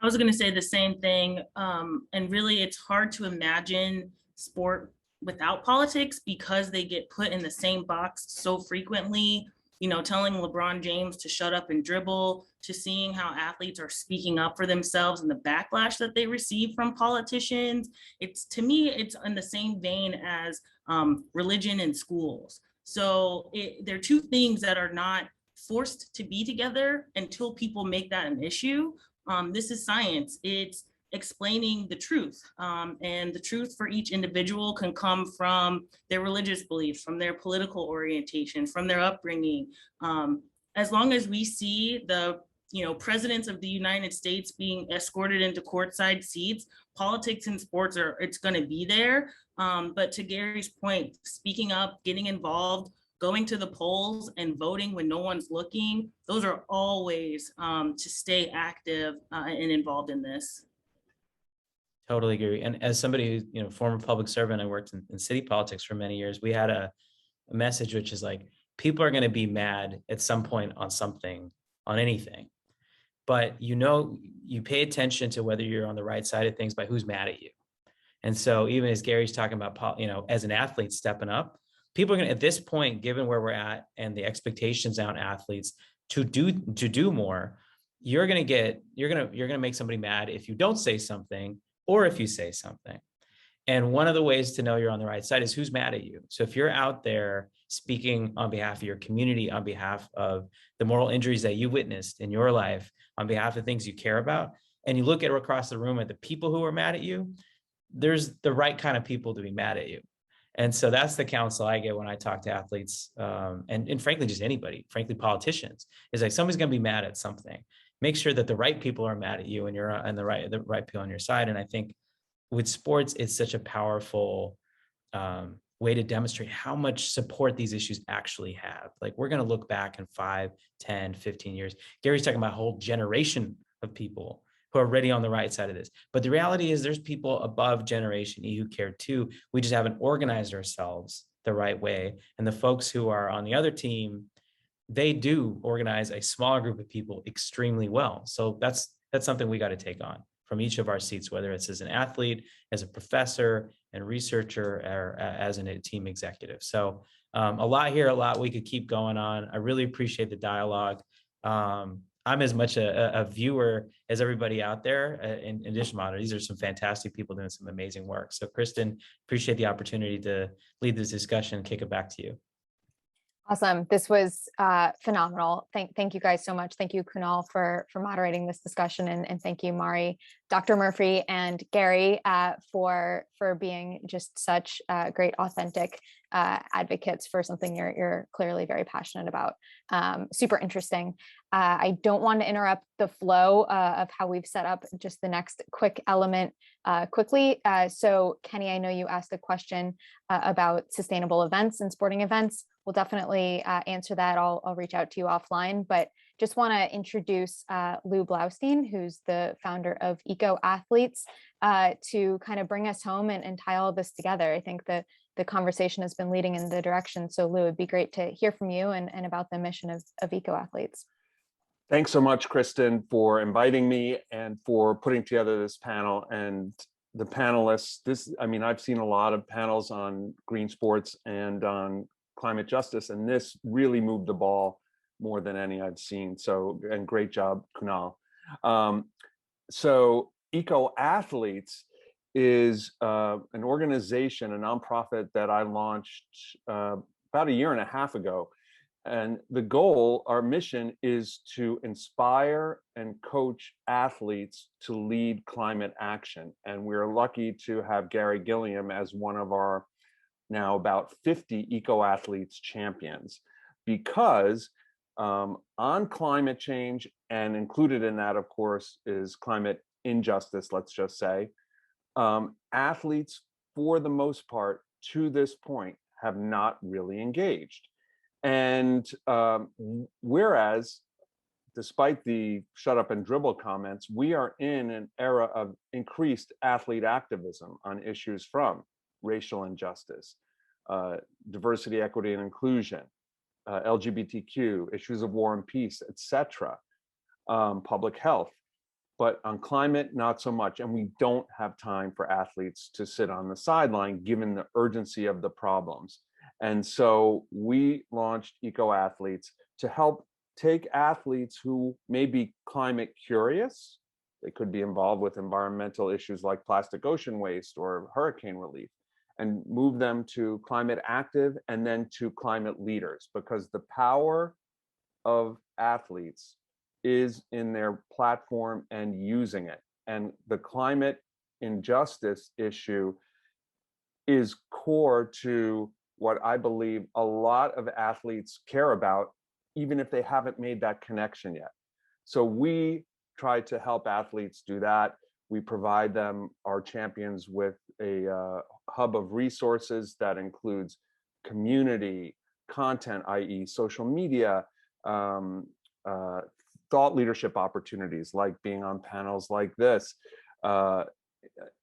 I was going to say the same thing. And really, it's hard to imagine sport without politics because they get put in the same box so frequently, telling LeBron James to shut up and dribble, to seeing how athletes are speaking up for themselves and the backlash that they receive from politicians. To me, it's in the same vein as religion in schools. So they're two things that are not forced to be together until people make that an issue. This is science. It's explaining the truth. And the truth for each individual can come from their religious beliefs, from their political orientation, from their upbringing. As long as we see the presidents of the United States being escorted into courtside seats, politics in sports it's going to be there. But to Garry's point, speaking up, getting involved, going to the polls and voting when no one's looking, those are all ways to stay active and involved in this. Totally agree. And as somebody who's, former public servant, I worked in city politics for many years. We had a message, which is like, people are going to be mad at some point on something, on anything. But, you pay attention to whether you're on the right side of things by who's mad at you. And so even as Garry's talking about, as an athlete stepping up, people are going to, at this point, given where we're at and the expectations on athletes to do more, you're going to make somebody mad if you don't say something or if you say something. And one of the ways to know you're on the right side is who's mad at you. So if you're out there speaking on behalf of your community, on behalf of the moral injuries that you witnessed in your life, on behalf of things you care about, and you look at across the room at the people who are mad at you, there's the right kind of people to be mad at you. And so that's the counsel I get when I talk to athletes, and frankly, just anybody, frankly, politicians, is like, somebody's going to be mad at something. Make sure that the right people are mad at you and you're on the right people on your side. And I think with sports, it's such a powerful way to demonstrate how much support these issues actually have. Like, we're going to look back in 5, 10, 15 years. Garry's talking about a whole generation of people who are already on the right side of this. But the reality is there's people above Generation E who care too. We just haven't organized ourselves the right way. And the folks who are on the other team, they do organize a smaller group of people extremely well. So that's something we got to take on from each of our seats, whether it's as an athlete, as a professor and researcher, or as a team executive. So a lot here, a lot we could keep going on. I really appreciate the dialogue. I'm as much a viewer as everybody out there in addition to monitor. These are some fantastic people doing some amazing work. So Kristen, appreciate the opportunity to lead this discussion and kick it back to you. Awesome. This was phenomenal. Thank you guys so much. Thank you, Kunal, for moderating this discussion, and thank you, Mari, Dr. Murfree, and Garry for being just such great, authentic advocates for something you're clearly very passionate about. Super interesting. I don't want to interrupt the flow of how we've set up just the next quick element quickly. So Kenny, I know you asked a question about sustainable events and sporting events. We'll definitely answer that. I'll reach out to you offline, but just want to introduce Lou Blaustein, who's the founder of EcoAthletes, to kind of bring us home and tie all this together. I think the conversation has been leading in the direction. So Lou, it'd be great to hear from you and about the mission of EcoAthletes. Thanks so much, Kristen, for inviting me and for putting together this panel and the panelists. I've seen a lot of panels on green sports and on climate justice, and this really moved the ball more than any I've seen. So, and great job, Kunal. So EcoAthletes is an organization, a nonprofit that I launched about 1.5 years ago. And the goal, our mission, is to inspire and coach athletes to lead climate action. And we're lucky to have Gilliam as one of our now about 50 EcoAthletes champions, because on climate change, and included in that, of course, is climate injustice, let's just say, athletes, for the most part, to this point, have not really engaged. And whereas, despite the shut up and dribble comments, we are in an era of increased athlete activism on issues from racial injustice, diversity, equity, and inclusion, LGBTQ, issues of war and peace, etc., public health. But on climate, not so much. And we don't have time for athletes to sit on the sideline, given the urgency of the problems. And so we launched EcoAthletes to help take athletes who may be climate curious. They could be involved with environmental issues like plastic ocean waste or hurricane relief, and move them to climate active and then to climate leaders, because the power of athletes is in their platform and using it. And the climate injustice issue is core to what I believe a lot of athletes care about, even if they haven't made that connection yet. So we try to help athletes do that. We provide them, our champions, with a hub of resources that includes community, content, i.e. social media, thought leadership opportunities like being on panels like this,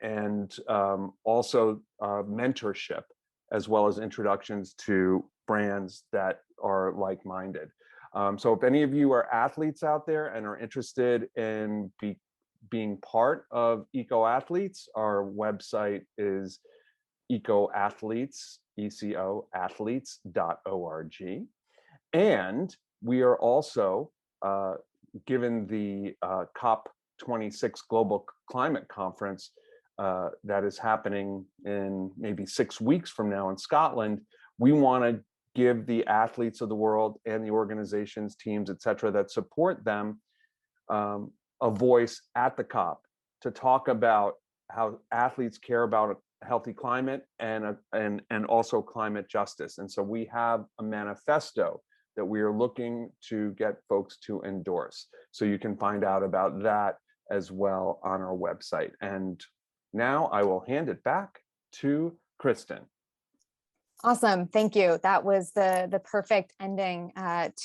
and also mentorship, as well as introductions to brands that are like-minded. So if any of you are athletes out there and are interested in being part of EcoAthletes, our website is EcoAthletes, ECOathletes.org. And we are also, given the COP26 Global Climate Conference that is happening in maybe 6 weeks from now in Scotland, we want to give the athletes of the world and the organizations, teams, et cetera, that support them a voice at the COP to talk about how athletes care about a healthy climate and also climate justice. And so we have a manifesto that we are looking to get folks to endorse. So you can find out about that as well on our website. And now I will hand it back to Kristen. Awesome. Thank you. That was the perfect ending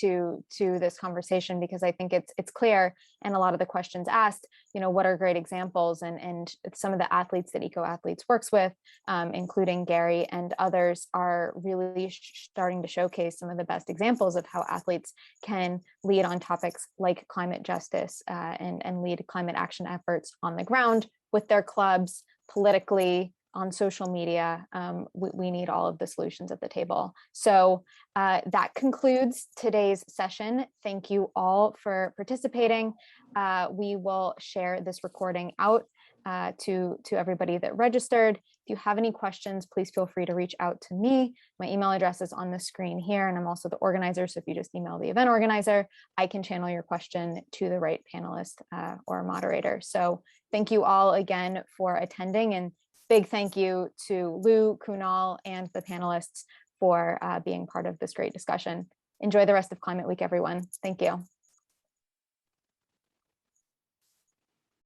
to this conversation, because I think it's clear, and a lot of the questions asked, what are great examples, and some of the athletes that EcoAthletes works with, including Garry and others, are really starting to showcase some of the best examples of how athletes can lead on topics like climate justice and lead climate action efforts on the ground with their clubs, politically, on social media. We need all of the solutions at the table. So that concludes today's session. Thank you all for participating. We will share this recording out to everybody that registered. If you have any questions, please feel free to reach out to me. My email address is on the screen here, and I'm also the organizer. So if you just email the event organizer, I can channel your question to the right panelist or moderator. So thank you all again for attending, and big thank you to Lou, Kunal, and the panelists for being part of this great discussion. Enjoy the rest of Climate Week, everyone. Thank you.